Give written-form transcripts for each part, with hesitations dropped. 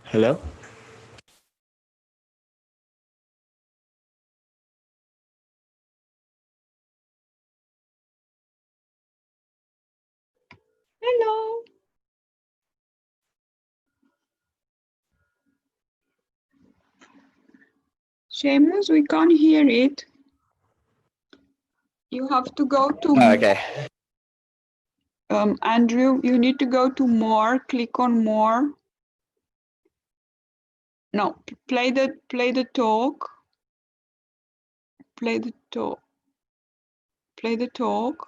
Hello? Hello. Seamus, we can't hear it. You have to go to Okay. Andrew, you need to go to more, click on more. No, play the talk. Play the talk. Play the talk.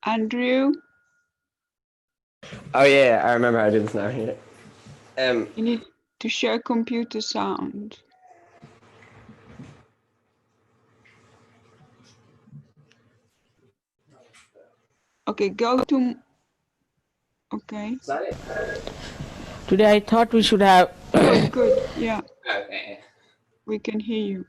Andrew. Oh yeah, I remember how to do this now. Yeah. You need to share computer sound. Okay, go to. Okay. Is that it? Today I thought we should have. Good. Yeah. Okay. We can hear you.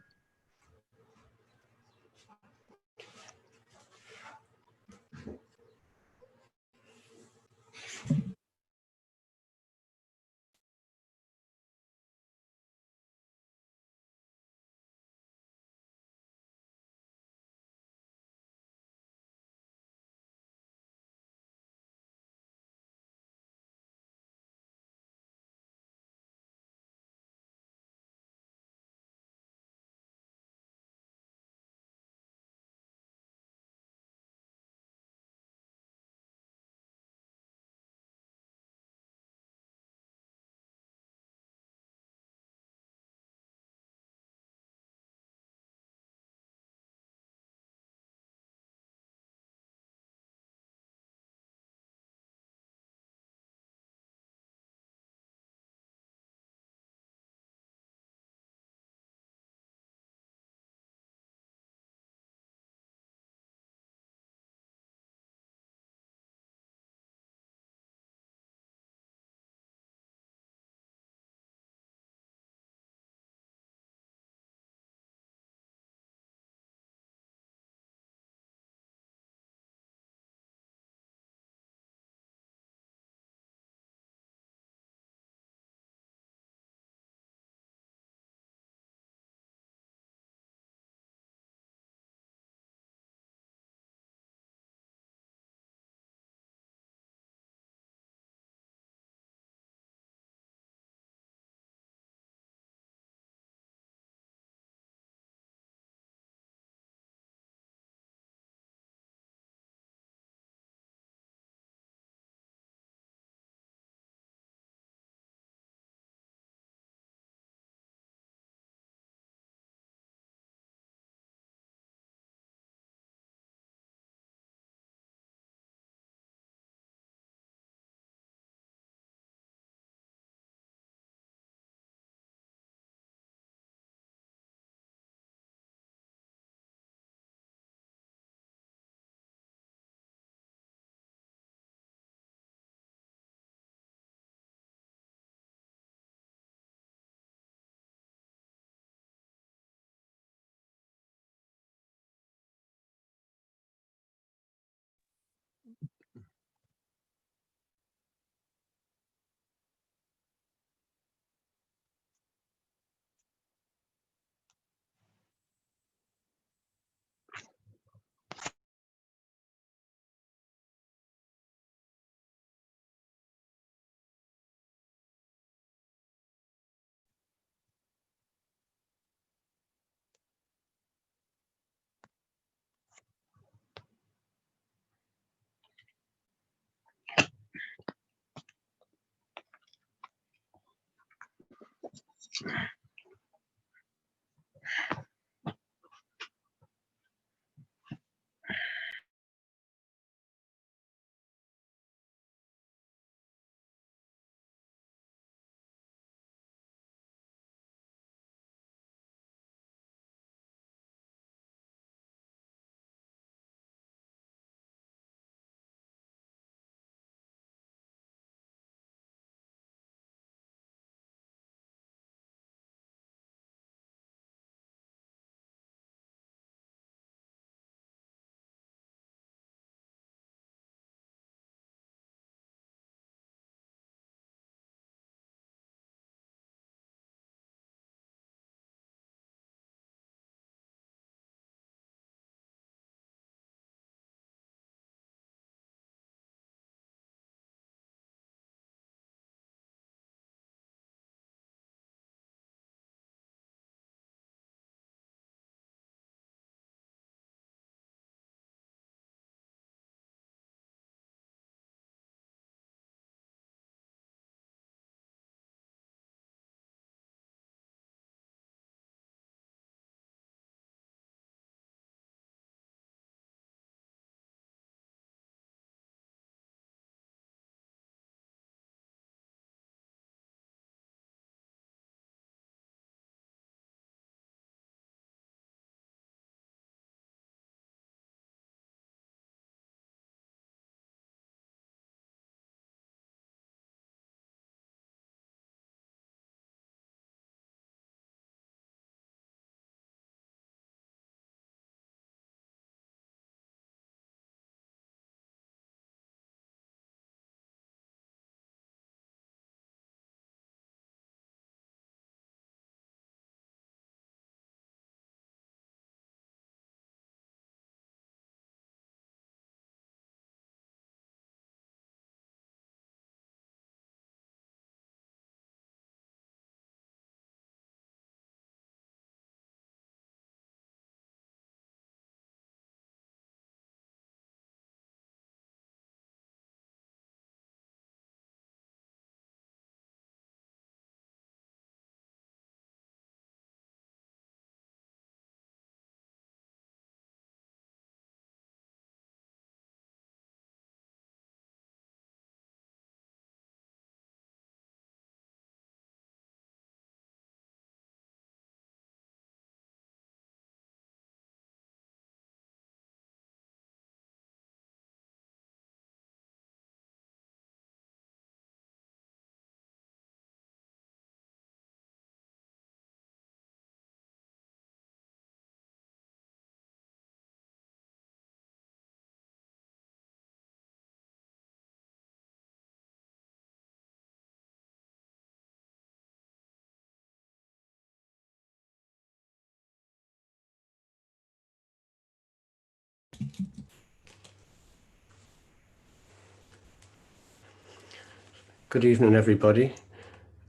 Good evening, everybody,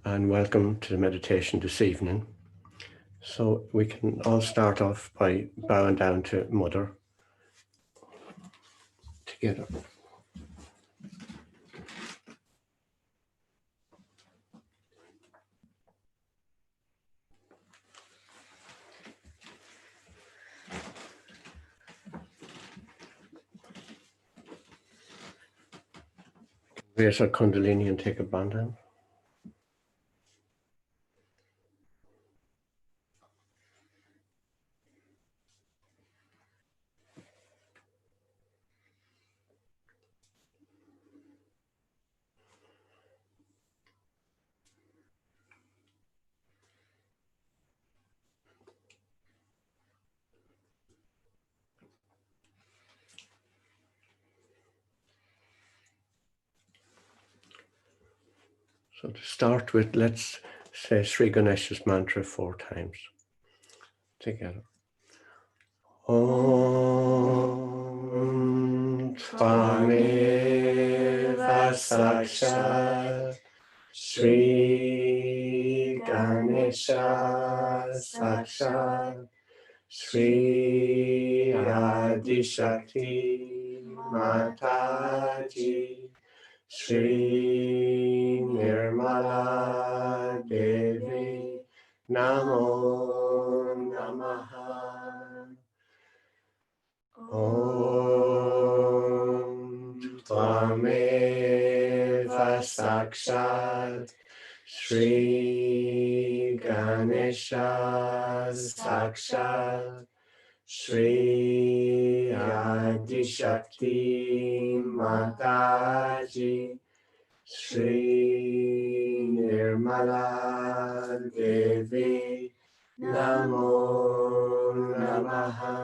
and welcome to the meditation this evening. So we can all start off by bowing down to Mother together. Raise our Kundalini and take a bandhan. So to start with, let's say Sri Ganesha's mantra 4 times together. Om Tvameva Sakshat Sri Ganesha Sakshat Sri Adishakti Mataji Sri Nirmala Devi Namo Namaha. Om Tvameva Sakshat Sri Ganesha Sakshat Sri Adishakti Mataji Sri Nirmala Devi Namo Namaha.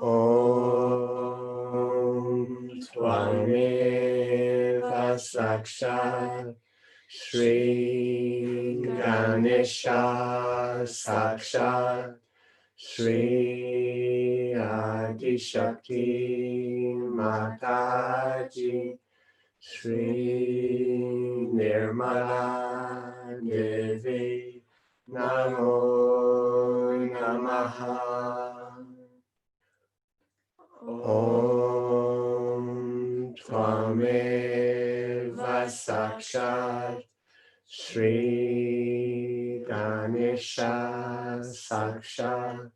Om Tvameva Sakshat Sri Ganesha Sakshat Sri Adishakti Mataji Sri Nirmala Devi Namo Namaha. Om Tvameva Sakshat Sri Ganesha Sakshat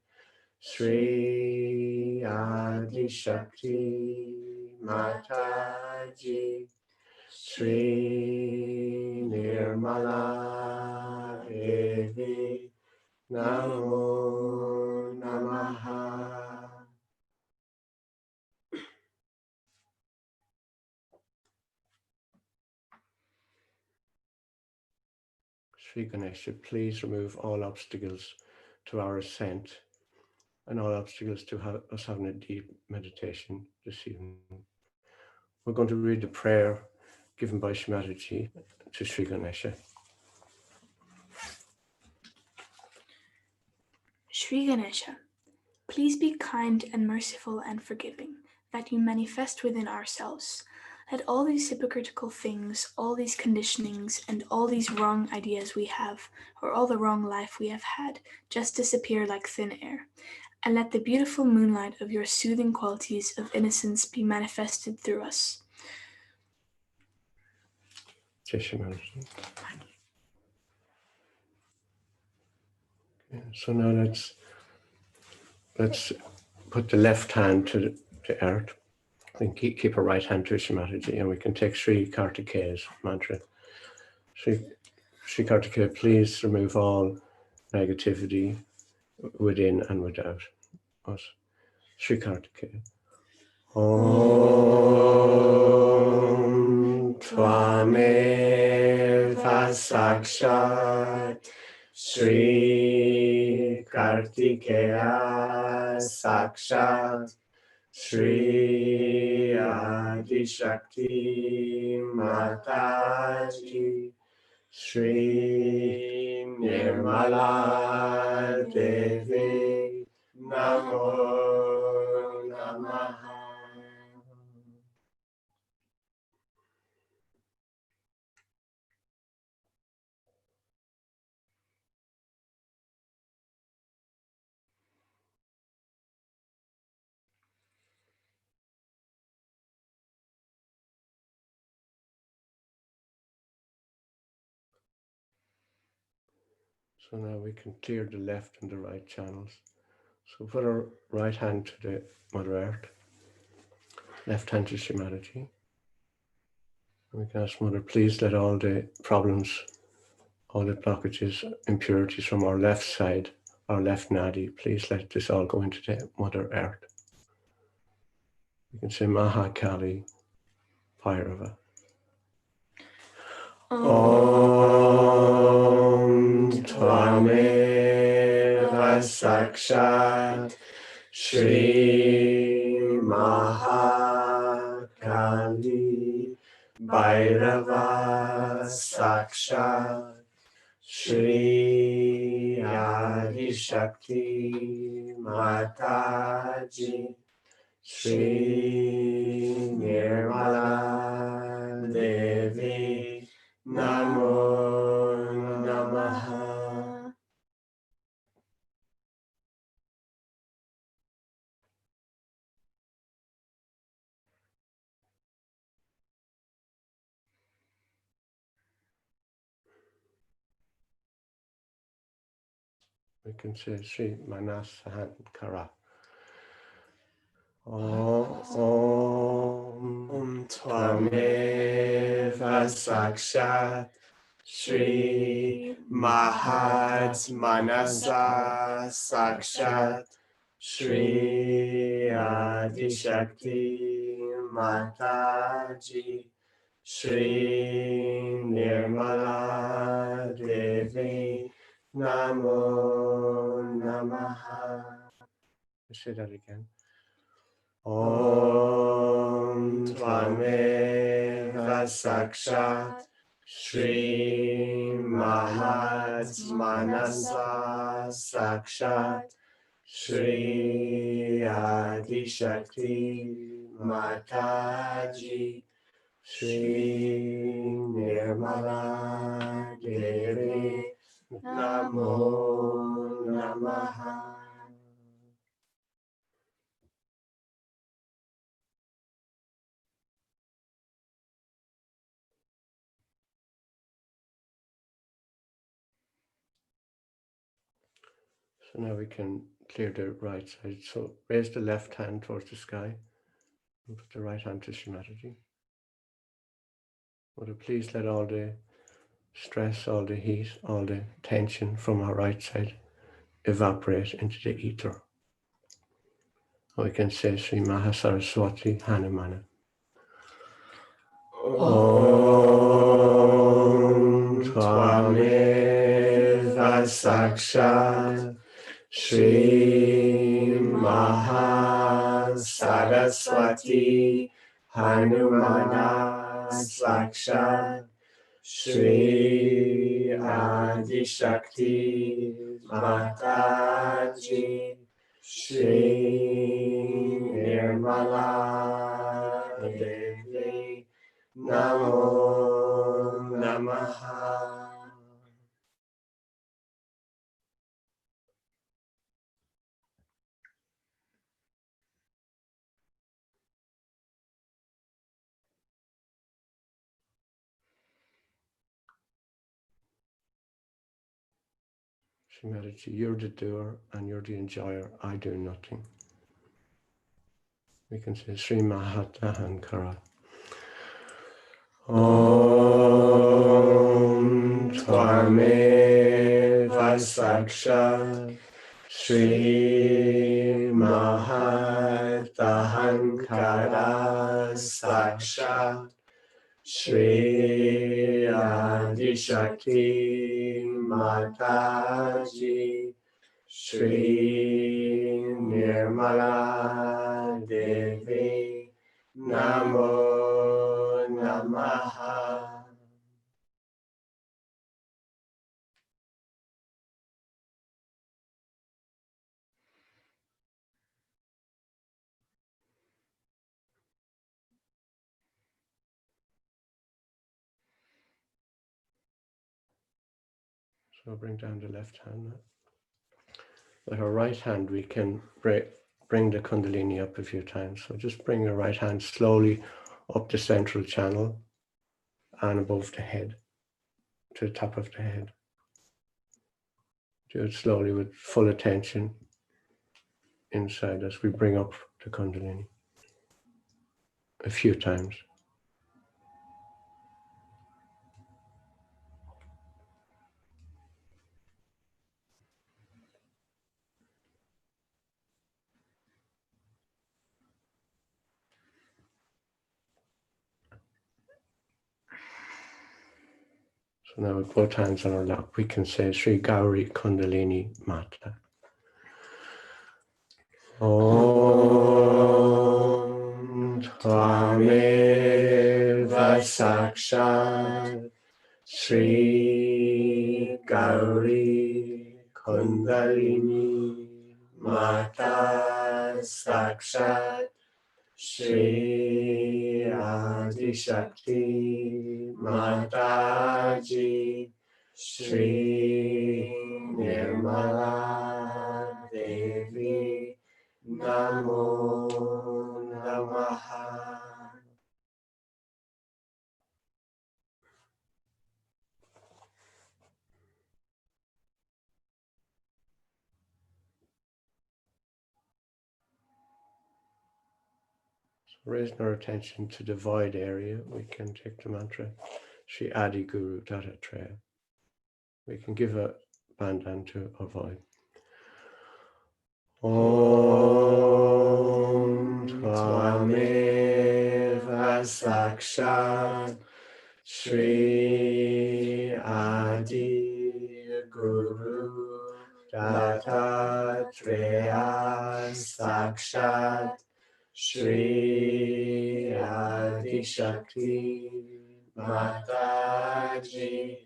Sri Adishakti Mataji Sri Nirmala Devi Namo Namaha. Sri Ganesha, please remove all obstacles to our ascent and all obstacles to us having a deep meditation this evening. We're going to read the prayer given by Shimataji to Sri Ganesha. Sri Ganesha, please be kind and merciful and forgiving, that you manifest within ourselves. Let all these hypocritical things, all these conditionings, and all these wrong ideas we have, or all the wrong life we have had, just disappear like thin air. And let the beautiful moonlight of your soothing qualities of innocence be manifested through us. Shimataji. So now let's put the left hand to the earth. And keep our right hand to Shimataji, and we can take Sri Kartikeya's mantra. Sri Kartikeya, please remove all negativity within and without us. Sri Kartikeya. Om Tvameva Sakshat Sri Kartikeya Sakshat Sri Adishakti Mataji Sri Nirmala Devi Namo Namaha. So now we can clear the left and the right channels. So put our right hand to the Mother Earth, left hand to Shimadji. And we can ask Mother, please let all the problems, all the blockages, impurities from our left side, our left nadi, please let this all go into the Mother Earth. You can say Mahakali Bhairava. Om Tvameva Sakshat Shri Mahakali Bhairava Sakshat Shri Adi Shakti Mataji Shri Nirmala Devi Namo Namaha. We can say Sri Manasahankara. Om Tvameva Sakshat Shri Mahatmanasa Sakshat Shri Adi Shakti Mataji Shri Nirmala Devi Namo Namaha. Say that again. Om Tvameva Sakshat Shri Mahatmanasa Sakshat Shri Adi Shakti Mataji Shri Nirmala Devi Namo Namaha. So now we can clear the right side. So raise the left hand towards the sky and put the right hand to Shimadji. Mother, please let all the stress, all the heat, all the tension from our right side evaporate into the ether. Or we can say Sri Mahasaraswati Hanumana. Om Tvameva Sakshat Shri Mahasaraswati Hanumana Sakshat Shri Adi Shakti Mataji Shri Nirmala Devi Namo Namaha. Shimadji, you're the doer and you're the enjoyer. I do nothing. We can say Sri Mahatahankara. Om Tvameva Sakshat Shri Mahatahankara Sakshat Shri Adi Shakti Mataji Shri Nirmala Devi Namo Namaha. So bring down the left hand now. With our right hand, we can bring the Kundalini up a few times. So just bring your right hand slowly up the central channel and above the head, to the top of the head. Do it slowly with full attention inside as we bring up the Kundalini a few times. So now with both hands on our lap, we can say Sri Gauri Kundalini Mata. Om Tvameva Sakshat Sri Gauri Kundalini Mata Sakshat Shri Adi Shakti Mataji Shri Nirmala Devi Namo Namaha. Raising our attention to the void area, we can take the mantra Shri Adi Guru Dattatreya. We can give a bandhan to a void. Om Tvameva Sakshat Shri Adi Guru Dattatreya Sakshat Shri Adi Shakti Mataji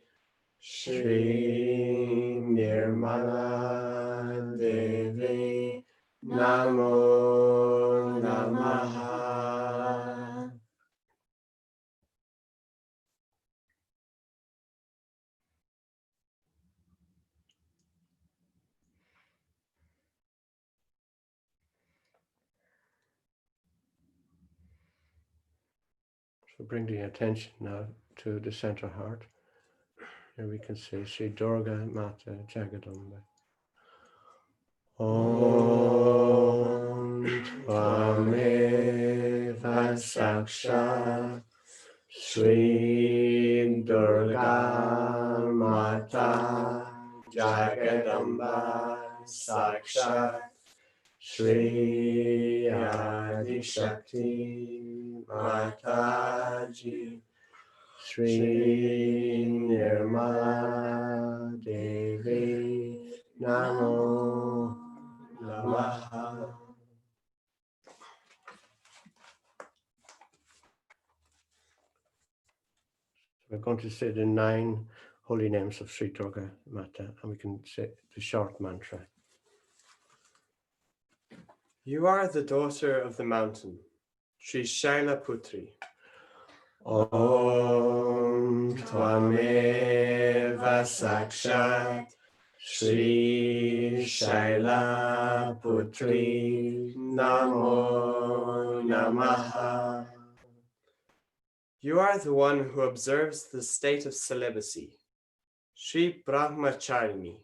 Shri Nirmala Devi Namo Namaha. So bring the attention now to the center heart. Here we can say Sri Durga Mata Jagadamba. Om Tvameva Sakshat Sri Durga Mata Jagadamba Sakshat Shri Adi Shakti Mataji Shri Nirmala Devi Namo Namaha. We're going to say the 9 holy names of Sri Durga Mata, and we can say the short mantra. You are the daughter of the mountain, Sri Shaila Putri. Om Tvameva Sakshat Sri Shaila Putri Namo Namaha. You are the one who observes the state of celibacy, Sri Brahmacharini.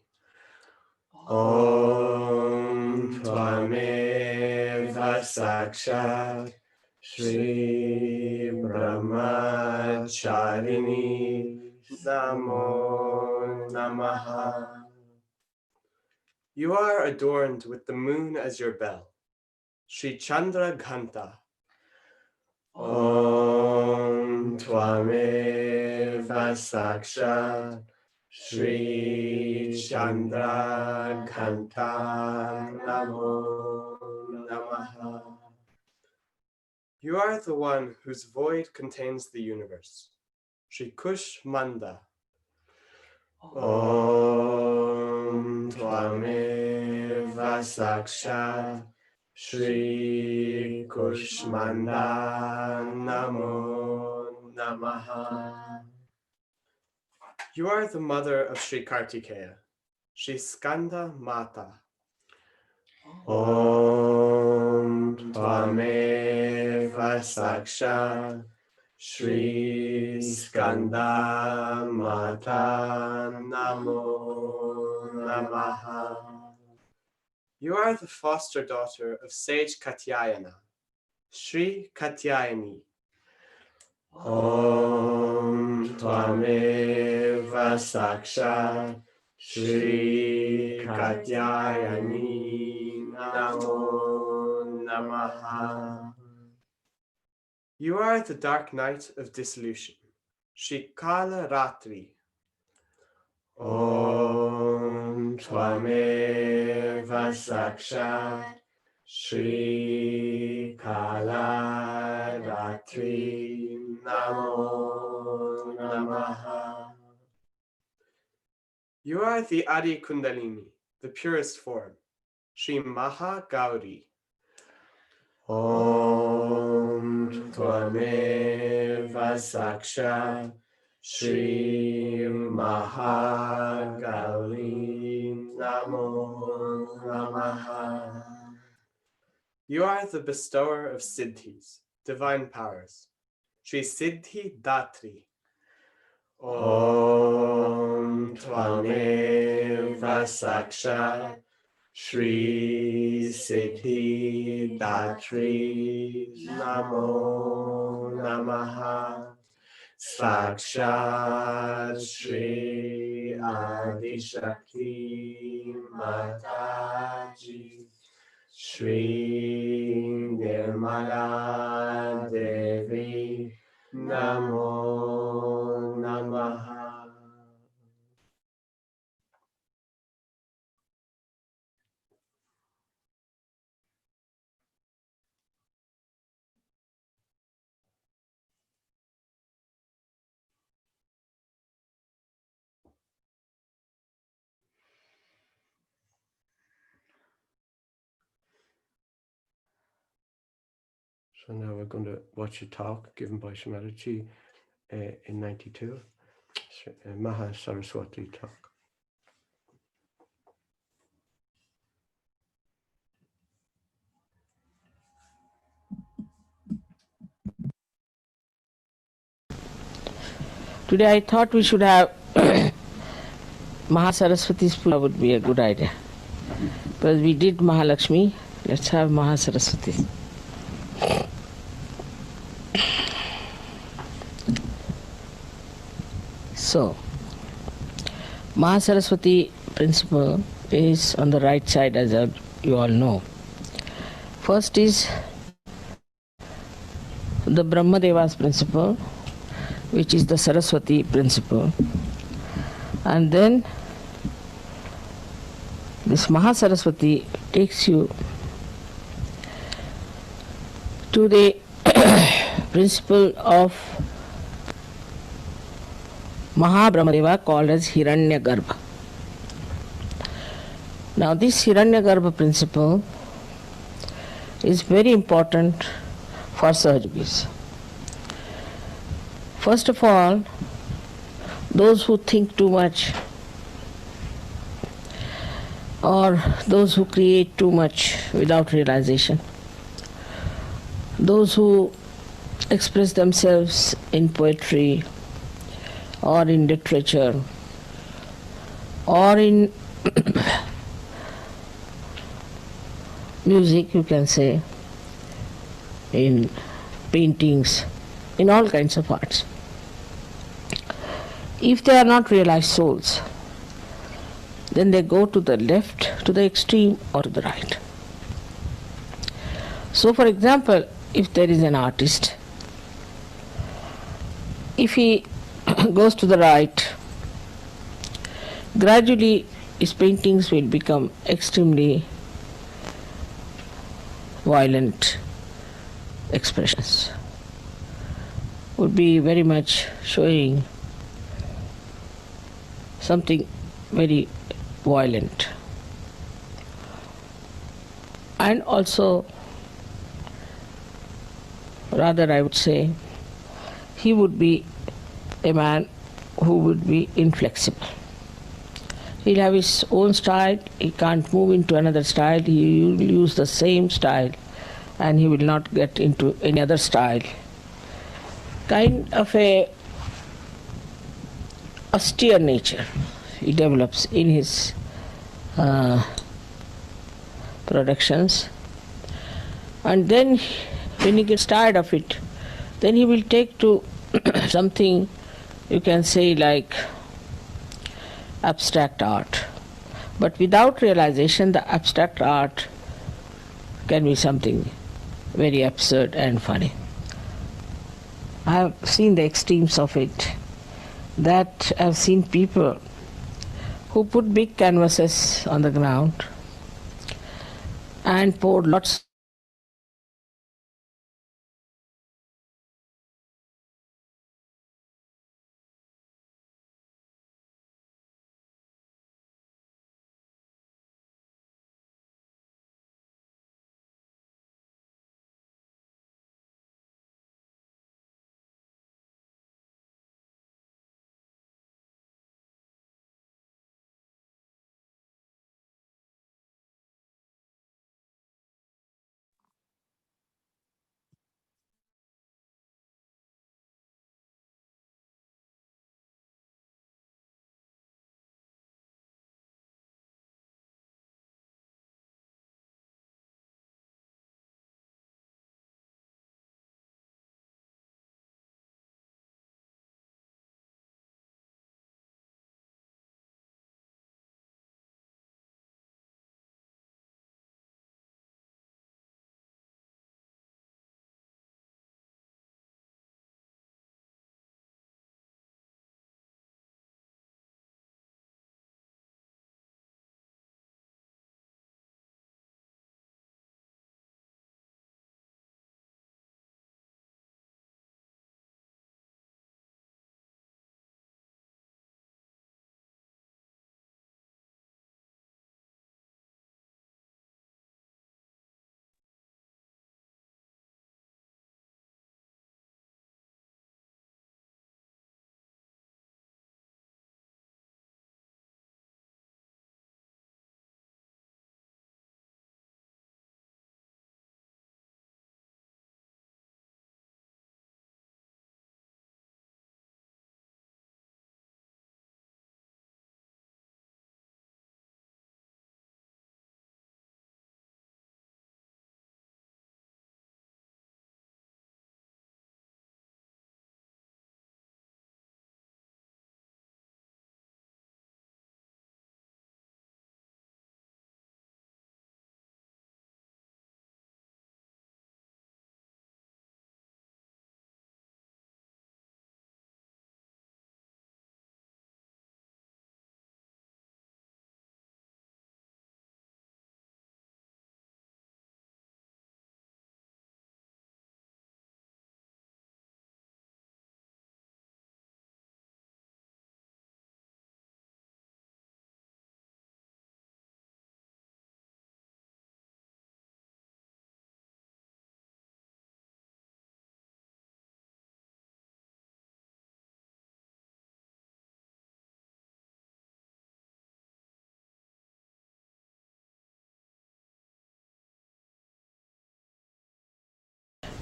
Om Tvameva Sakshat Shri Brahmacharini Namo Namaha. You are adorned with the moon as your bell, Sri Chandra Ghanta. Om Tvameva Sakshat Shri Chandra Ghanta Namo Namaha. You are the one whose void contains the universe, Shri Kush Manda. Om Tvameva Sakshat Shri Kushmanda Namo Namaha. You are the mother of Sri Kartikeya, Sri Skanda Mata. Om Tvameva Sakshat Shri Skanda Mata Namo Namaha. You are the foster daughter of sage Katyayana, Sri Katyayani. Om Tvameva Sakshat Shri Katyayani Namo Namaha. You are the dark night of dissolution, Sri Kala Ratri. Om Tvameva Sakshat Shri Kala Ratri Namo Namaha. You are the Adi Kundalini, the purest form, Sri Maha Gauri. Om Tvameva Sakshat Shri Mahagauri Namo Namaha. You are the bestower of siddhis, divine powers, Sri Siddhi Datri. Om Tvameva Sakshat Shri Siddhi Datri Namo Namaha. Sakshat Shri Adi Shakti Mataji Shri Nirmala Devi Namo Namaha. So now we're going to watch a talk given by Shimadaji in 92, Maha Saraswati talk. Today I thought we should have Mahasaraswati's puja would be a good idea. Because we did Mahalakshmi, let's have Mahasaraswati. So, Mahasaraswati principle is on the right side, as you all know. First is the Brahmadeva's principle, which is the Saraswati principle. And then this Mahasaraswati takes you to the principle of Mahabrahmadeva called as Hiranyagarbha. Now this Hiranyagarbha principle is very important for Sahajogis. First of all, those who think too much or those who create too much without realization, those who express themselves in poetry or in literature or in music, you can say, in paintings, in all kinds of arts. If they are not realized souls, then they go to the left, to the extreme, or to the right. So, for example, if there is an artist, if he goes to the right, gradually his paintings will become extremely violent expressions, would be very much showing something very violent. And also, rather I would say, he would be a man who would be inflexible. He'll have his own style, he can't move into another style, he will use the same style and he will not get into any other style. Kind of a austere nature he develops in his productions. And then when he gets tired of it, then he will take to something you can say like abstract art. But without realization, the abstract art can be something very absurd and funny. I have seen the extremes of it. That I've seen people who put big canvases on the ground and poured lots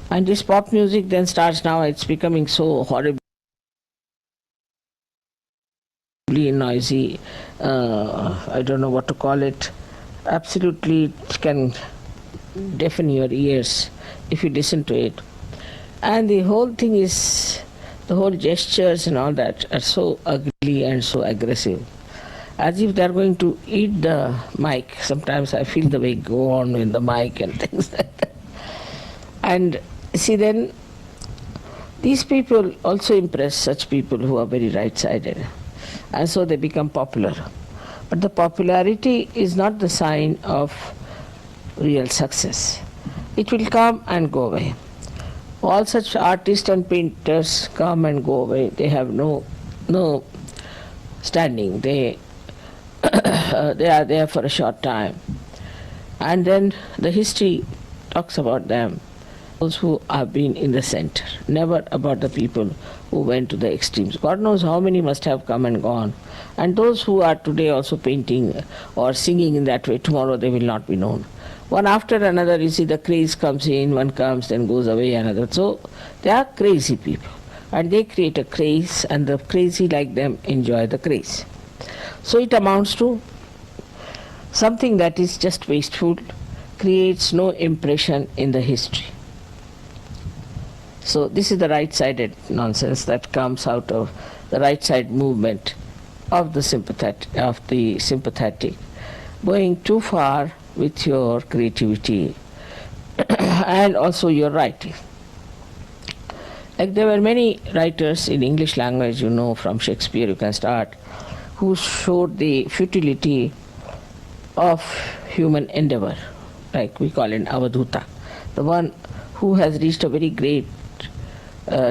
and this pop music then starts now, it's becoming so horribly noisy, I don't know what to call it. Absolutely, it can deafen your ears if you listen to it. And the whole thing is, the whole gestures and all that are so ugly and so aggressive, as if they're going to eat the mic. Sometimes I feel the way go on with the mic and things like that. And see, then these people also impress such people who are very right-sided, and so they become popular. But the popularity is not the sign of real success. It will come and go away. All such artists and painters come and go away. They have no standing. They they are there for a short time, and then the history talks about them those who have been in the center, never about the people who went to the extremes. God knows how many must have come and gone. And those who are today also painting or singing in that way, tomorrow they will not be known. One after another, you see the craze comes in, one comes, then goes away, another. So they are crazy people. And they create a craze, and the crazy like them enjoy the craze. So it amounts to something that is just wasteful, creates no impression in the history. So this is the right-sided nonsense that comes out of the right-side movement of the sympathetic, going too far with your creativity and also your writing. Like there were many writers in English language, you know, from Shakespeare you can start, who showed the futility of human endeavor, like we call it Avadhuta, the one who has reached a very great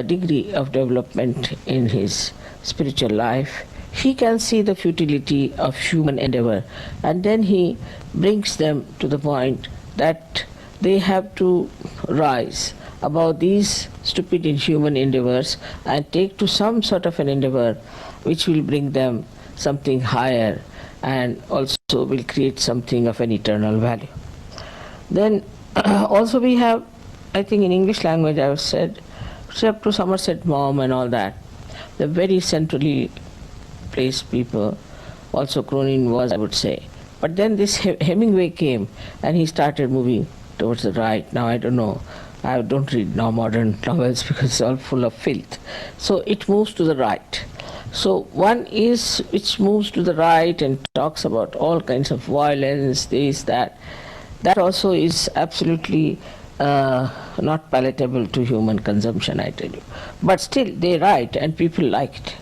degree of development in his spiritual life. He can see the futility of human endeavor, and then he brings them to the point that they have to rise above these stupid inhuman endeavors and take to some sort of an endeavor which will bring them something higher and also will create something of an eternal value. Then also we have, I think in English language I have said, except to Somerset Maugham and all that, the very centrally placed people, also Cronin was, I would say. But then this Hemingway came and he started moving towards the right. Now I don't know, I don't read now modern novels because it's all full of filth. So it moves to the right. So one is which moves to the right and talks about all kinds of violence, this, that. That also is absolutely not palatable to human consumption, I tell you. But still they write and people like it.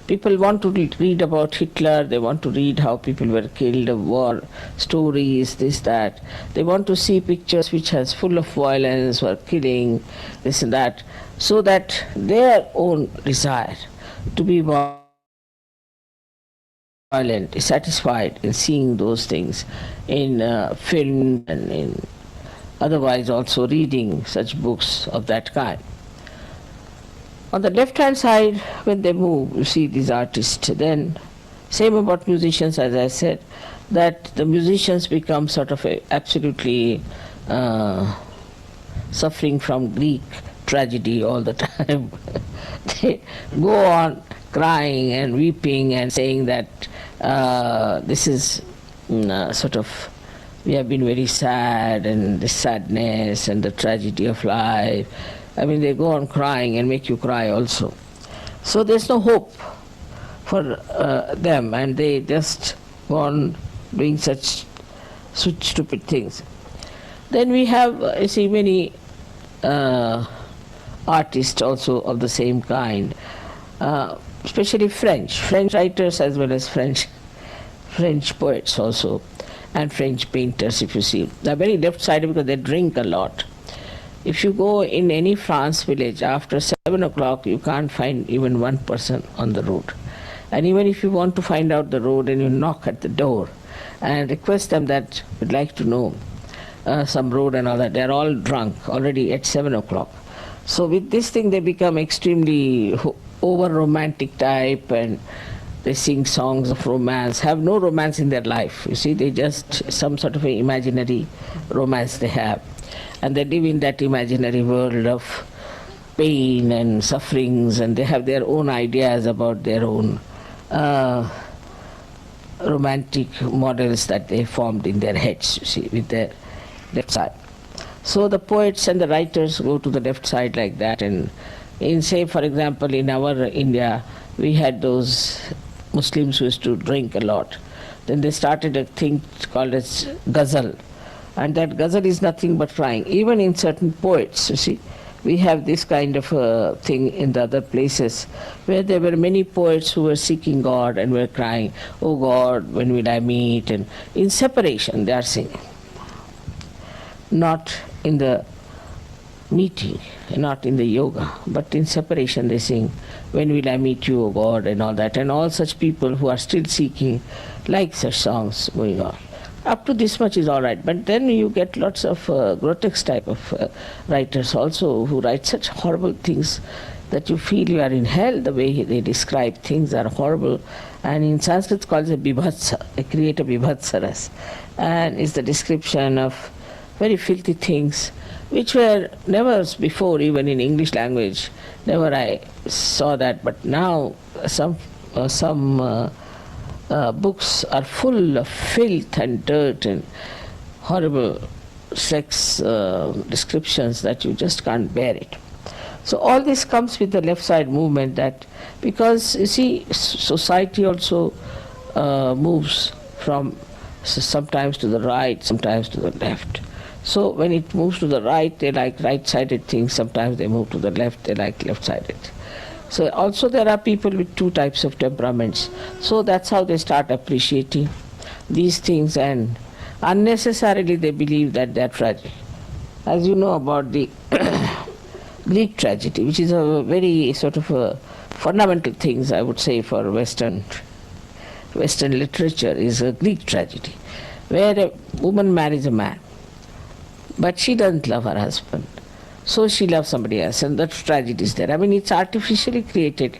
People want to read about Hitler, they want to read how people were killed, war stories, this, that. They want to see pictures which has full of violence or killing, this and that, so that their own desire to be violent is satisfied in seeing those things in film and in otherwise also reading such books of that kind. On the left-hand side, when they move, you see these artists. Then, same about musicians, as I said, that the musicians become sort of absolutely suffering from Greek tragedy all the time. They go on crying and weeping and saying that this is sort of, we have been very sad, and the sadness and the tragedy of life. I mean, they go on crying and make you cry also. So there's no hope for them, and they just go on doing such stupid things. Then we have, you see, many artists also of the same kind, especially French writers as well as French poets also, and French painters, if you see. They're very left-sided because they drink a lot. If you go in any France village, after 7 o'clock, you can't find even one person on the road. And even if you want to find out the road and you knock at the door and request them that we'd like to know some road and all that, they're all drunk already at 7 o'clock. So with this thing, they become extremely over-romantic type, and they sing songs of romance, have no romance in their life. You see, they just some sort of an imaginary romance they have. And they live in that imaginary world of pain and sufferings, and they have their own ideas about their own romantic models that they formed in their heads, you see, with their left side. So the poets and the writers go to the left side like that, and in, say, for example, in our India, we had those Muslims who used to drink a lot. Then they started a thing called as ghazal. And that ghazal is nothing but crying. Even in certain poets, you see, we have this kind of a thing in the other places where there were many poets who were seeking God and were crying, "Oh God, when will I meet?" And in separation they are singing. Not in the meeting, not in the yoga, but in separation they sing, "When will I meet you, O God?" and all that. And all such people who are still seeking like such songs going on. Up to this much is all right, but then you get lots of grotesque type of writers also who write such horrible things that you feel you are in hell. The way they describe things are horrible, and in Sanskrit it's called a bibhatsa. They create a bibhatsaras, and it's the description of very filthy things which were never before, even in English language, never I saw that, but now some books are full of filth and dirt and horrible sex descriptions that you just can't bear it. So all this comes with the left side movement, that because you see society also moves from sometimes to the right, sometimes to the left. So when it moves to the right, they like right-sided things. Sometimes they move to the left, they like left-sided. So also there are people with two types of temperaments. So that's how they start appreciating these things, and unnecessarily they believe that they are tragic. As you know about the Greek tragedy, which is a very sort of a fundamental things, I would say, for Western literature, is a Greek tragedy, where a woman marries a man, but she doesn't love her husband, so she loves somebody else, and that tragedy is there. I mean, it's artificially created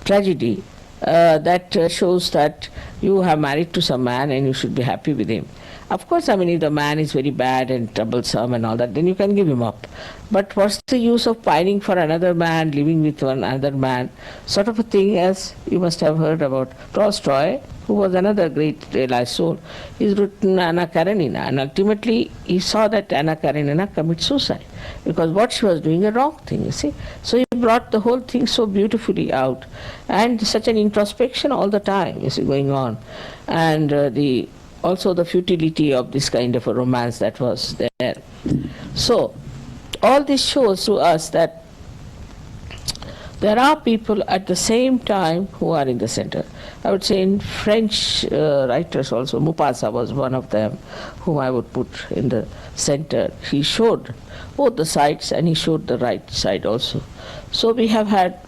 tragedy that shows that you have married to some man and you should be happy with him. Of course, I mean, if the man is very bad and troublesome and all that, then you can give him up. But what's the use of pining for another man, living with another man, sort of a thing, as you must have heard about Tolstoy, who was another great realized soul. He's written Anna Karenina, and ultimately he saw that Anna Karenina commit suicide, because what she was doing a wrong thing, you see. So he brought the whole thing so beautifully out, and such an introspection all the time, you see, going on. And also the futility of this kind of a romance that was there. So all this shows to us that there are people at the same time who are in the center. I would say in French writers also, Maupassant was one of them whom I would put in the center. He showed both the sides and he showed the right side also. So we have had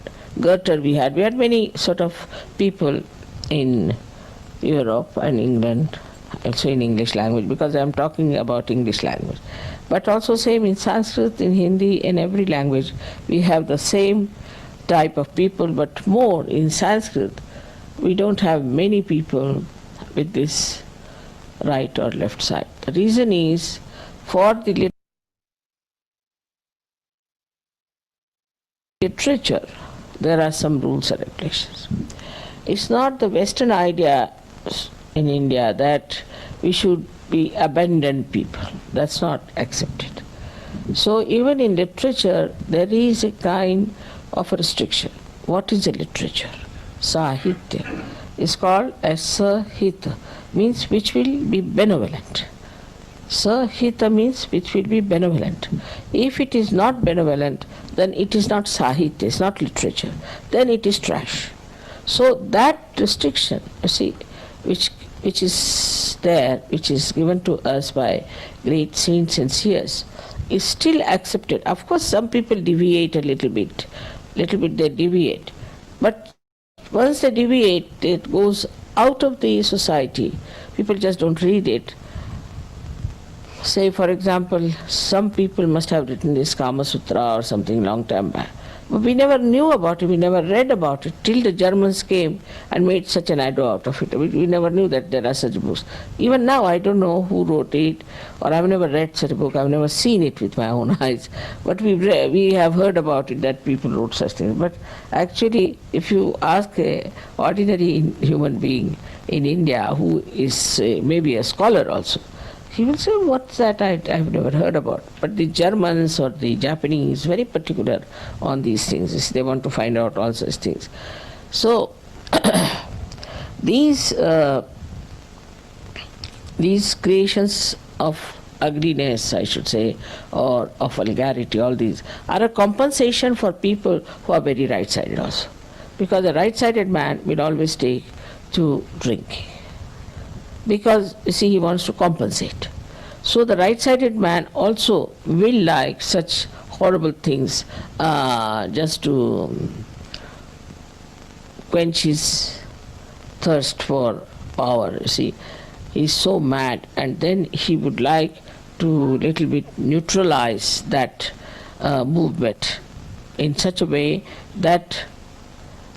Goethe, we had many sort of people in Europe and England, also in English language, because I am talking about English language. But also same in Sanskrit, in Hindi, in every language, we have the same type of people, but more in Sanskrit, we don't have many people with this right or left side. The reason is, for the literature, there are some rules and regulations. It's not the Western idea in India that we should be abandoned people. That's not accepted. So even in literature, there is a kind of a restriction. What is a literature? Sahitya is called as Sahita, means which will be benevolent. Sahita means which will be benevolent. If it is not benevolent, then it is not Sahitya, it's not literature. Then it is trash. So that restriction, you see, which is there, which is given to us by great saints and seers, is still accepted. Of course, some people deviate a little bit they deviate. But once they deviate, it goes out of the society. People just don't read it. Say, for example, some people must have written this Kama Sutra or something long time back. But we never knew about it, we never read about it, till the Germans came and made such an ado out of it. We never knew that there are such books. Even now, I don't know who wrote it, or I've never read such a book, I've never seen it with my own eyes. But we have heard about it, that people wrote such things. But actually, if you ask an ordinary human being in India who is maybe a scholar also, he will say, what's that? I've never heard about. But the Germans or the Japanese very particular on these things. They want to find out all such things. So these creations of ugliness, I should say, or of vulgarity, all these are a compensation for people who are very right-sided also. Because a right-sided man will always take to drinking. Because, you see, he wants to compensate. So the right-sided man also will like such horrible things just to quench his thirst for power, you see. he's so mad, and then he would like to little bit neutralize that movement in such a way that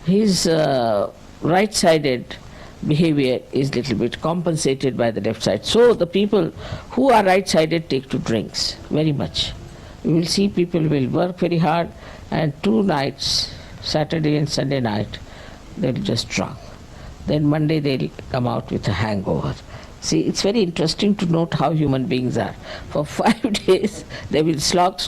his right-sided behavior is little bit compensated by the left side. So the people who are right-sided take to drinks very much. You will see people will work very hard, and 2 nights, Saturday and Sunday night, they'll just drunk. Then Monday they'll come out with a hangover. See, it's very interesting to note how human beings are. For 5 days they will slog,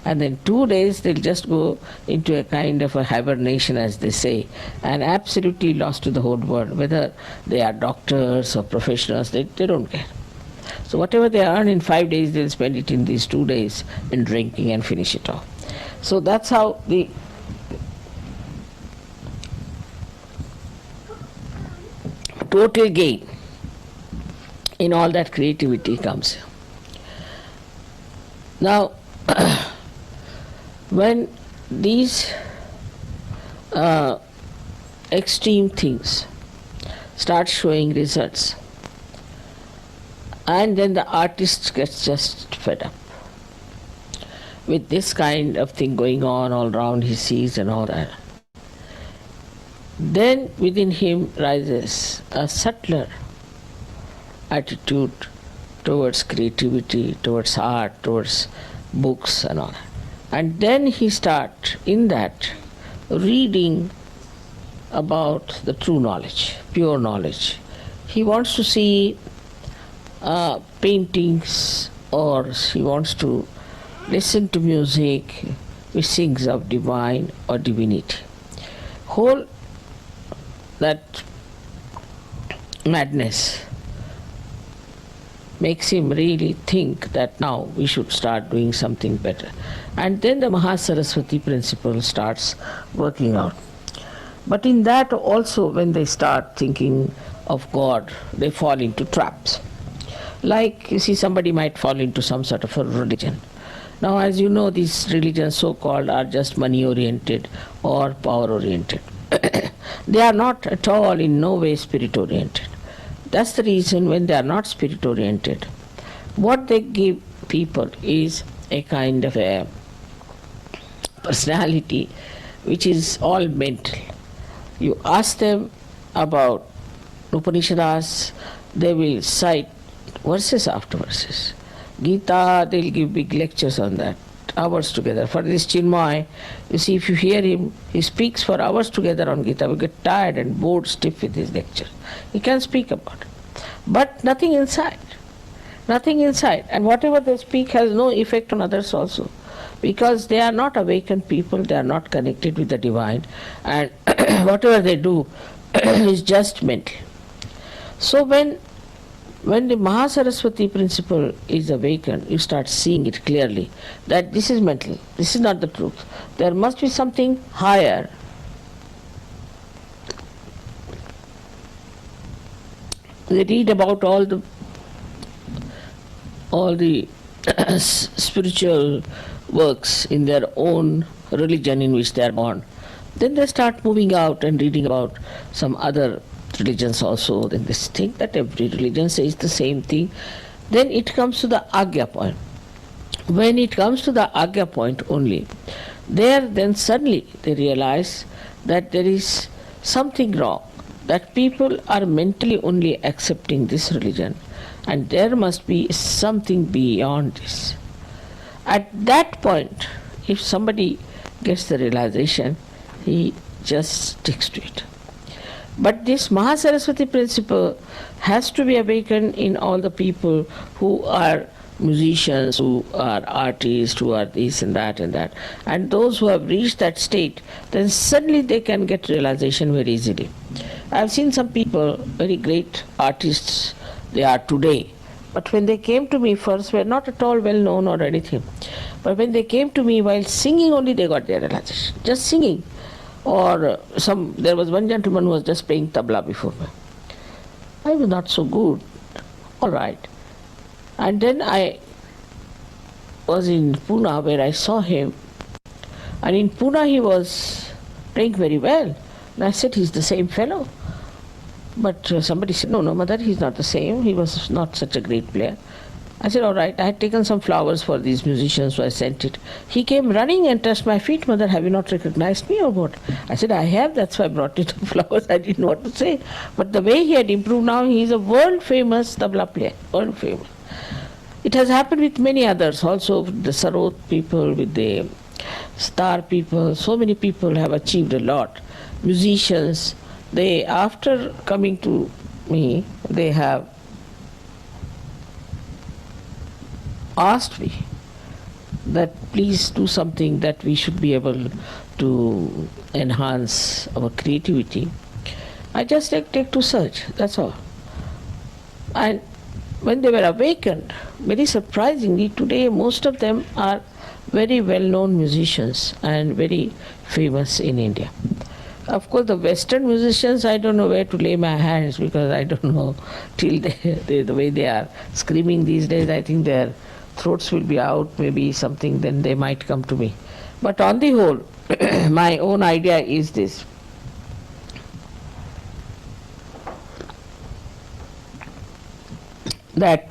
and then 2 days they'll just go into a kind of a hibernation, as they say, and absolutely lost to the whole world. Whether they are doctors or professionals, they don't care. So whatever they earn in 5 days, they'll spend it in these 2 days in drinking and finish it off. So that's how the total gain in all that creativity comes. Now, when these extreme things start showing results, and then the artist gets just fed up with this kind of thing going on all around, he sees and all that. Then within him rises a subtler attitude towards creativity, towards art, towards books and all that. And then he starts in that reading about the true knowledge, pure knowledge. He wants to see paintings, or he wants to listen to music which sings of divine or divinity. Whole that madness makes him really think that now we should start doing something better. And then the Mahasaraswati principle starts working out. But in that also, when they start thinking of God, they fall into traps. Like, you see, somebody might fall into some sort of a religion. Now, as you know, these religions so-called are just money-oriented or power-oriented. They are not at all, in no way, spirit-oriented. That's the reason when they are not spirit-oriented, what they give people is a kind of a personality which is all mental. You ask them about Upanishads, they will cite verses after verses. Gita, they'll give big lectures on that, hours together. For this Chinmay, you see, if you hear him, he speaks for hours together on Gita. We get tired and bored stiff with his lecture. He can speak about it. But nothing inside. Nothing inside. And whatever they speak has no effect on others also. Because they are not awakened people, they are not connected with the divine, and whatever they do is just mental. So when the Mahasaraswati principle is awakened, you start seeing it clearly that this is mental, this is not the truth. There must be something higher. They read about all the spiritual works in their own religion in which they are born. Then they start moving out and reading about some other religions also. Then they think that every religion says the same thing. Then it comes to the Agya point. When it comes to the Agya point only, then suddenly they realize that there is something wrong, that people are mentally only accepting this religion, and there must be something beyond this. At that point, if somebody gets the realization, he just sticks to it. But this Mahasaraswati principle has to be awakened in all the people who are musicians, who are artists, who are this and that and that. And those who have reached that state, then suddenly they can get realization very easily. I have seen some people, very great artists they are today, but when they came to me first were not at all well known or anything. But when they came to me while singing only, they got their realization. Just singing. Or there was one gentleman who was just playing tabla before me. I was not so good. All right. And then I was in Pune where I saw him. And in Pune he was playing very well. And I said, he's the same fellow. But somebody said, no, mother, he's not the same. He was not such a great player. I said, all right. I had taken some flowers for these musicians, so I sent it. He came running and touched my feet. Mother, have you not recognized me or what? I said, I have. That's why I brought you the flowers. I didn't know what to say. But the way he had improved now, he is a world-famous tabla player. World-famous. It has happened with many others. Also, with the Sarod people, with the Star people. So many people have achieved a lot. Musicians, they, after coming to me, they have asked me that please do something that we should be able to enhance our creativity. I just take to search, that's all. And when they were awakened, very surprisingly, today most of them are very well-known musicians and very famous in India. Of course, the Western musicians, I don't know where to lay my hands because I don't know till the way they are screaming these days. I think their throats will be out, maybe something, then they might come to me. But on the whole, my own idea is this. That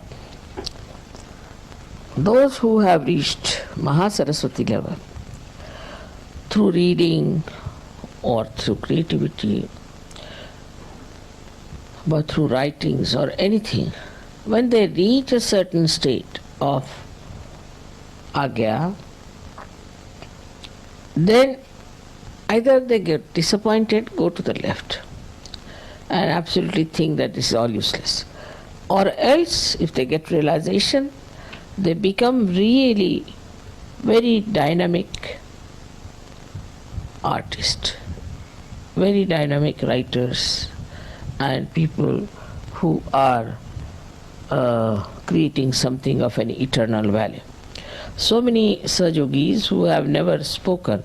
those who have reached Mahasaraswati level through reading or through creativity, but through writings or anything, when they reach a certain state of agya, then either they get disappointed, go to the left, and absolutely think that this is all useless. Or else, if they get realization, they become really very dynamic artists, very dynamic writers, and people who are creating something of an eternal value. So many Sajogis who have never spoken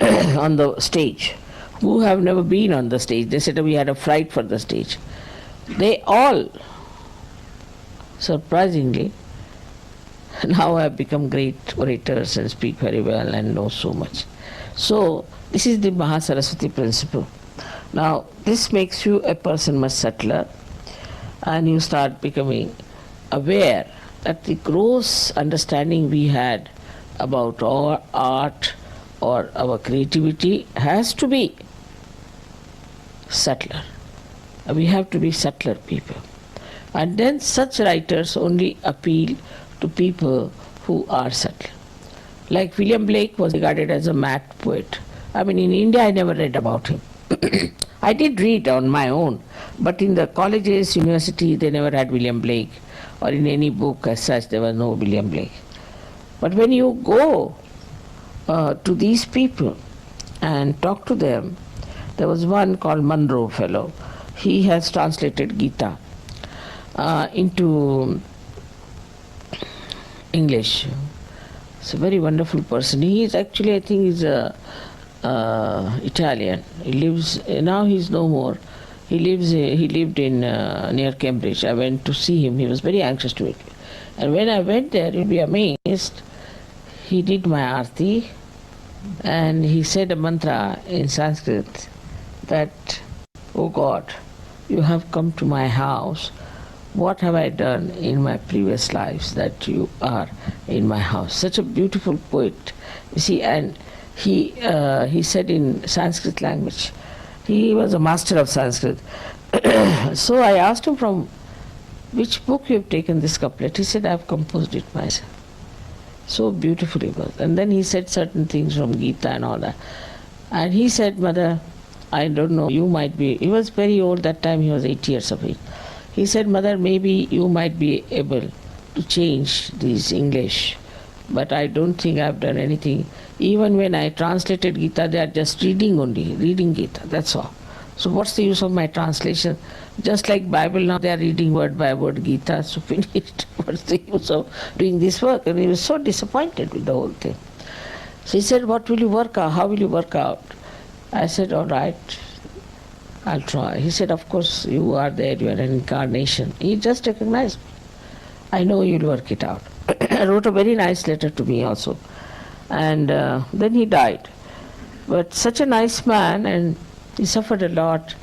on the stage, who have never been on the stage, they said we had a fright for the stage. They all, surprisingly, now have become great orators and speak very well and know so much. So this is the Mahasaraswati principle. Now this makes you a person much subtler, and you start becoming aware that the gross understanding we had about our art or our creativity has to be subtler. We have to be subtler people. And then such writers only appeal to people who are subtle. Like William Blake was regarded as a mad poet. I mean, in India I never read about him. I did read on my own, but in the colleges, university, they never had William Blake, or in any book as such there was no William Blake. But when you go to these people and talk to them, there was one called Munro fellow. He has translated Gita into English. He's a very wonderful person. He is actually, I think, he's a Italian. He lives now. He's no more. He lived in near Cambridge. I went to see him. He was very anxious to meet me. And when I went there, you'll be amazed. He did my arti, and he said a mantra in Sanskrit that, "Oh God, you have come to my house. What have I done in my previous lives that you are in my house?" Such a beautiful poet, you see. And he said in Sanskrit language. He was a master of Sanskrit. So I asked him, from which book you have taken this couplet? He said, I have composed it myself. So beautiful it was. And then he said certain things from Gita and all that. And he said, Mother, I don't know, you might be, he was very old that time, he was 8 years of age. He said, Mother, maybe you might be able to change this English, but I don't think I've done anything. Even when I translated Gita, they are just reading Gita, that's all. So what's the use of my translation? Just like Bible now, they are reading word by word Gita, so finished. What's the use of doing this work? And he was so disappointed with the whole thing. So he said, what will you work out? How will you work out? I said, all right, I'll try. He said, of course, you are there, you are an incarnation. He just recognized me. I know you'll work it out. I wrote a very nice letter to me also. And then he died. But such a nice man, and he suffered a lot.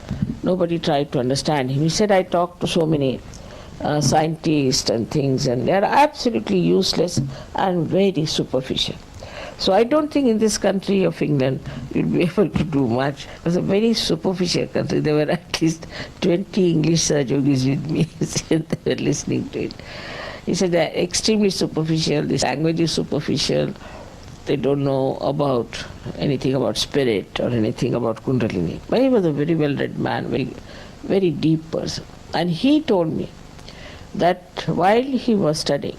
Nobody tried to understand him. He said, I talked to so many scientists and things, and they are absolutely useless and very superficial. So I don't think in this country of England you'll be able to do much. It was a very superficial country. There were at least 20 English Sahajogis with me. They were listening to it. He said they're extremely superficial, this language is superficial, they don't know about anything about spirit or anything about Kundalini. But he was a very well-read man, very deep person. And he told me that while he was studying,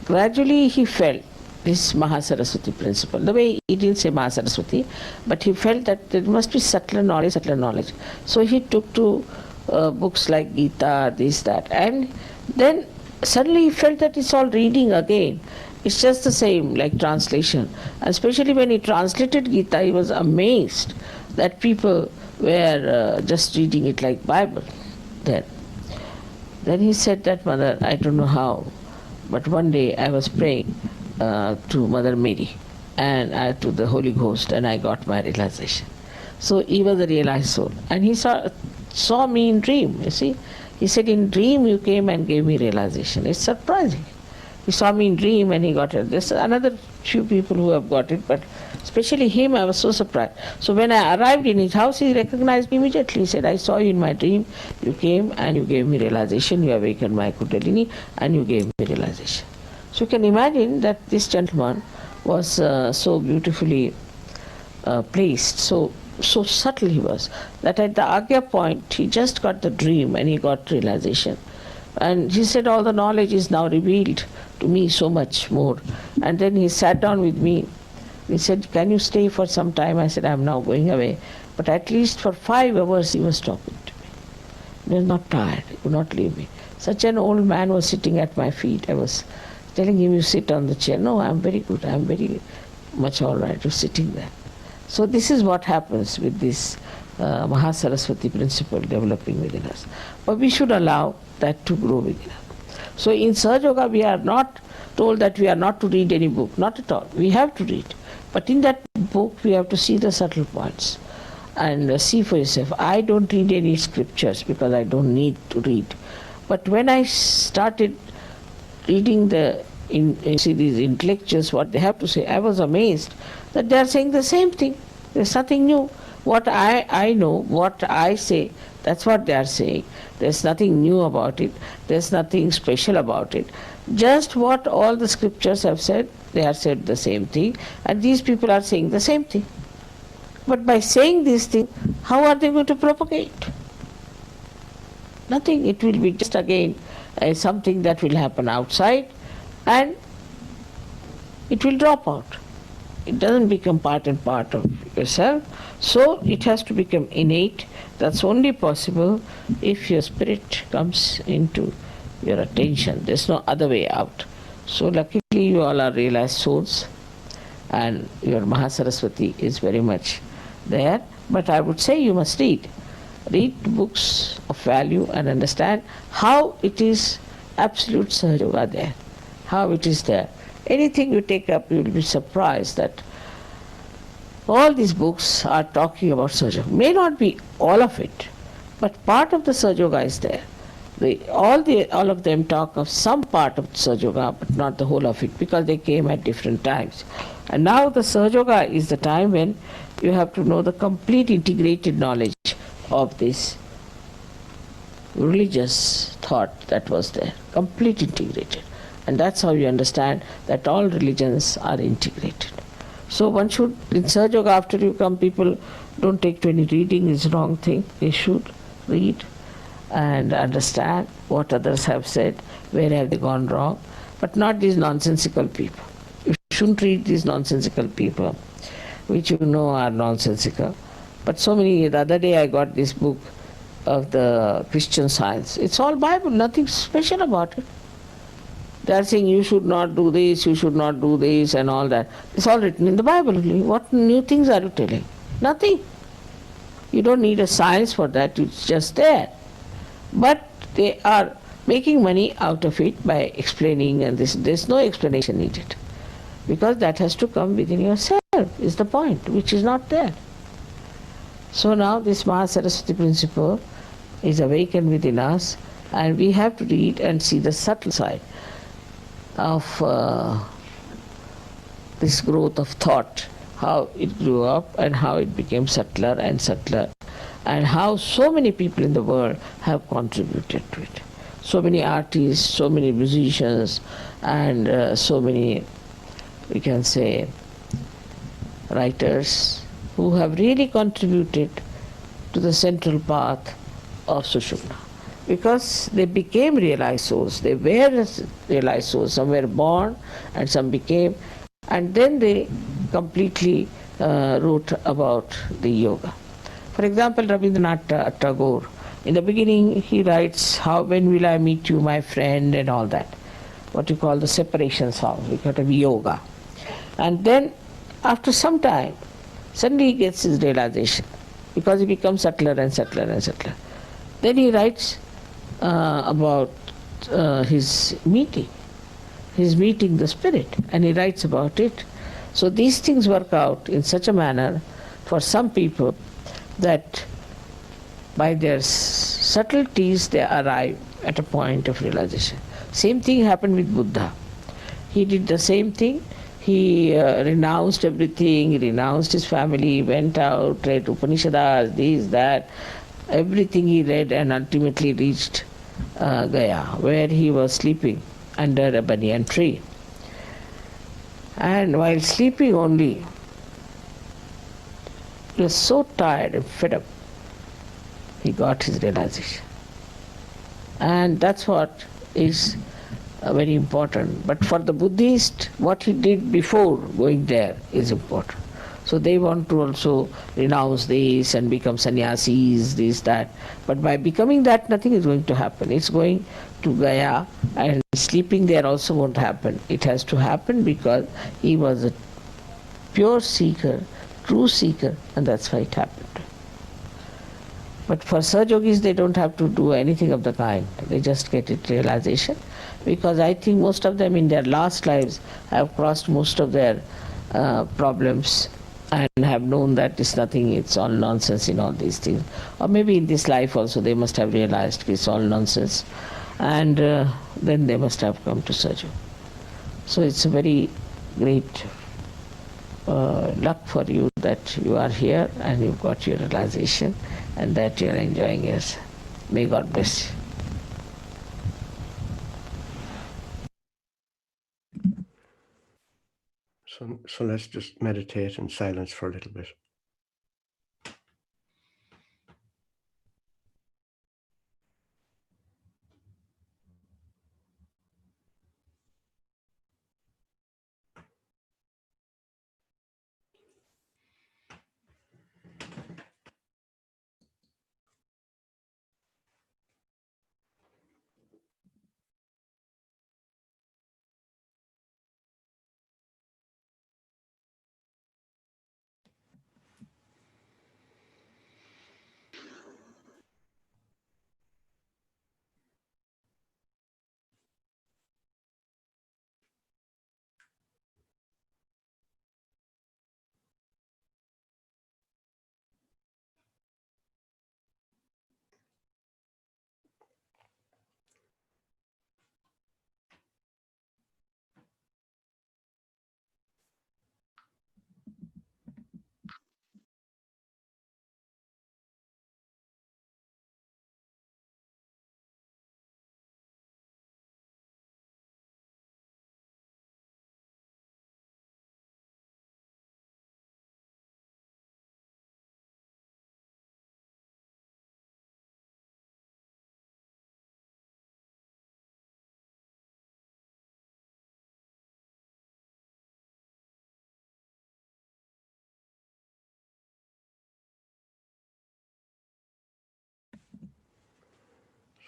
gradually he felt this Mahasaraswati principle. The way he didn't say Mahasaraswati, but he felt that there must be subtler knowledge. So he took to books like Gita, this, that, and then suddenly he felt that it's all reading again. It's just the same, like translation. And especially when he translated Gita, he was amazed that people were just reading it like Bible. Then he said that, Mother, I don't know how, but one day I was praying to Mother Mary and to the Holy Ghost, and I got my realization. So he was a realized soul. And he saw me in dream, you see. He said, in dream you came and gave me realization. It's surprising. He saw me in dream and he got it. There's another few people who have got it, but especially him, I was so surprised. So when I arrived in his house, he recognized me immediately. He said, I saw you in my dream. You came and you gave me realization. You awakened my Kundalini and you gave me realization. So you can imagine that this gentleman was so beautifully placed, so subtle he was, that at the Agya point, he just got the dream and he got realization. And he said, all the knowledge is now revealed to me so much more. And then he sat down with me. He said, can you stay for some time? I said, I'm now going away. But at least for 5 hours he was talking to me. He was not tired. He would not leave me. Such an old man was sitting at my feet. I was telling him, you sit on the chair. No, I'm very good. I'm very much all right. You're sitting there. So this is what happens with this Mahasaraswati principle developing within us. But we should allow that to grow within us. So in Sahaja Yoga we are not told that we are not to read any book. Not at all. We have to read. But in that book we have to see the subtle points and see for yourself. I don't read any scriptures because I don't need to read. But when I started reading see these intellectuals, what they have to say, I was amazed that they are saying the same thing. There's nothing new. What I know, what I say, that's what they are saying. There's nothing new about it. There's nothing special about it. Just what all the scriptures have said, they have said the same thing. And these people are saying the same thing. But by saying this thing, how are they going to propagate? Nothing. It will be just again something that will happen outside and it will drop out. It doesn't become part and part of yourself. So it has to become innate. That's only possible if your spirit comes into your attention. There's no other way out. So luckily you all are realized souls and your Mahasaraswati is very much there. But I would say you must read. Read books of value and understand how it is absolute Sahaja Yoga there. How it is there. Anything you take up, you will be surprised that all these books are talking about Sahaja Yoga. May not be all of it, but part of the Sahaja Yoga is there. All of them talk of some part of Sahaja Yoga, but not the whole of it, because they came at different times. And now the Sahaja Yoga is the time when you have to know the complete integrated knowledge of this religious thought that was there, complete integrated. And that's how you understand that all religions are integrated. So one should, in Sahaja Yoga, after you come, people don't take to any reading, it's a wrong thing. They should read and understand what others have said, where have they gone wrong, but not these nonsensical people. You shouldn't read these nonsensical people, which you know are nonsensical. But so many, the other day I got this book of the Christian Science. It's all Bible, nothing special about it. They are saying you should not do this, you should not do this and all that. It's all written in the Bible. What new things are you telling? Nothing. You don't need a science for that, it's just there. But they are making money out of it by explaining, and there's no explanation needed. Because that has to come within yourself, is the point, which is not there. So now this Mahasaraswati principle is awakened within us, and we have to read and see the subtle side of this growth of thought, how it grew up and how it became subtler and subtler, and how so many people in the world have contributed to it. So many artists, so many musicians, and so many, we can say, writers who have really contributed to the central path of Sushumna. Because they became realized souls. They were realized souls. Some were born and some became, and then they completely wrote about the yoga. For example, Rabindranath Tagore, in the beginning he writes, "How, when will I meet you, my friend," and all that. What you call the separation song, because of yoga. And then after some time, suddenly he gets his realization, because he becomes subtler and subtler and subtler. Then he writes about his meeting the spirit, and he writes about it. So these things work out in such a manner for some people that by their subtleties they arrive at a point of realization. Same thing happened with Buddha. He did the same thing. He renounced everything, he renounced his family, went out, read Upanishads, this, that, everything he read, and ultimately reached Gaya, where he was sleeping under a banyan tree. And while sleeping only, he was so tired and fed up, he got his realization. And that's what is very important. But for the Buddhist, what he did before going there is important. So they want to also renounce this and become sannyasis, this, that. But by becoming that, nothing is going to happen. It's going to Gaya, and sleeping there also won't happen. It has to happen because he was a pure seeker, true seeker, and that's why it happened. But for Sahaja Yogis, they don't have to do anything of the kind. They just get it realization, because I think most of them in their last lives have crossed most of their problems and have known that it's nothing, it's all nonsense in all these things. Or maybe in this life also they must have realized it's all nonsense, and then they must have come to Sahaja. So it's a very great luck for you that you are here and you've got your realization and that you're enjoying it. May God bless you. So let's just meditate in silence for a little bit.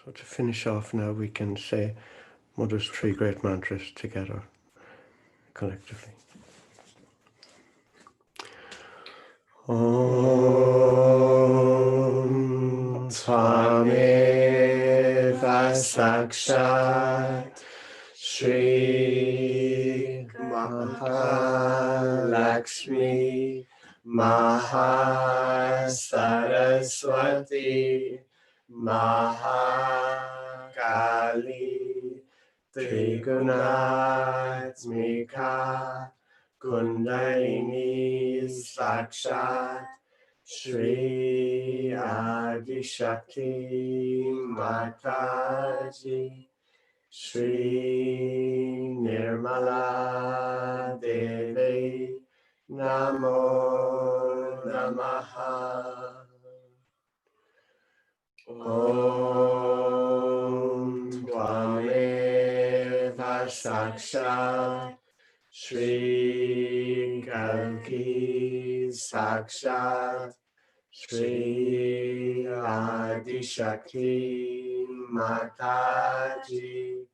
So to finish off now, we can say Mother's three great mantras together, collectively. Om Tvameva Sakshat Shri Mahalakshmi Mahasaraswati, Mahakali, Trigunaatmika, Kundalini Sakshat, Shri Adi Shakti Mataji, Shri Nirmala Devi, Namo Namaha. Om Tvameva Sakshat, Shri Kalki Sakshat, Shri Adi Shakti Mataji,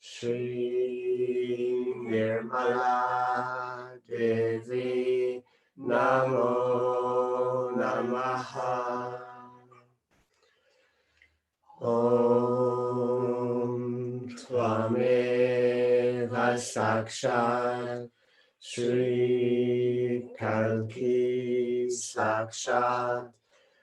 Shri Nirmala Devi, Namo Namaha. Om Tvameva Sakshat, Shri Kalki Sakshat,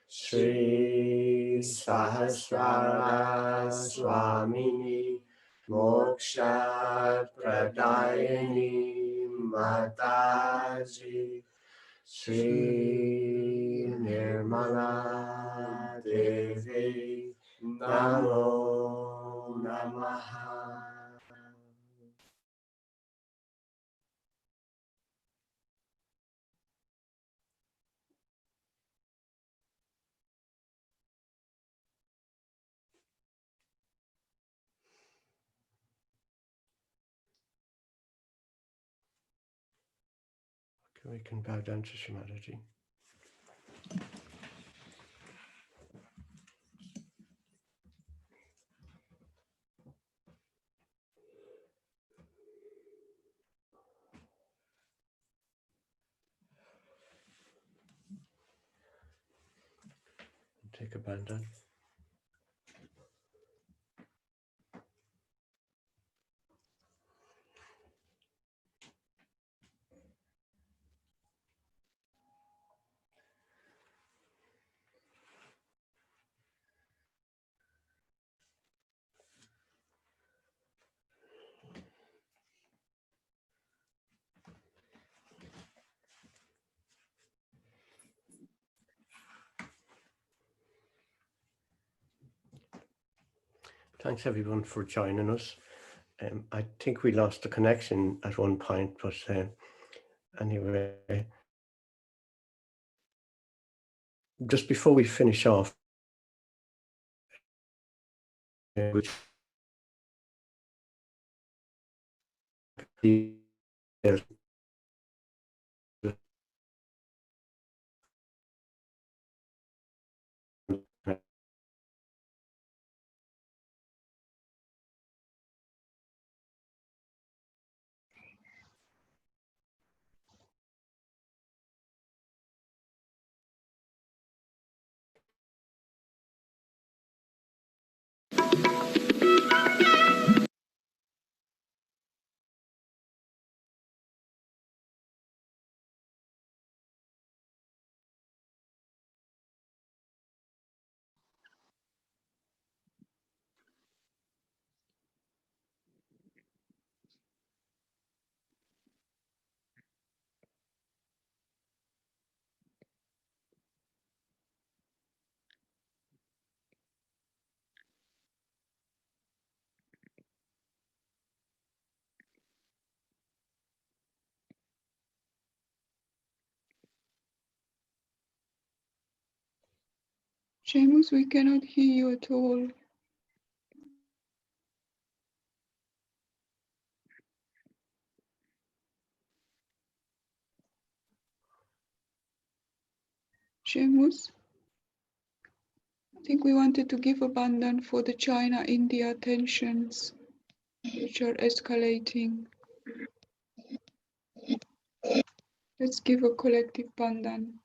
Shri Sahasrara Swamini, Moksha Pradayani Mataji, Shri Nirmala Devi, Namo Namaha. We can bow down to Shrimadaji. Take a bow down. Thanks everyone for joining us. I think we lost the connection at one point, but anyway, just before we finish off, which Seamus, we cannot hear you at all. Seamus, I think we wanted to give abandon for the China-India tensions, which are escalating. Let's give a collective pandan.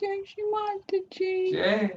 Jai Shri Mataji. Jai.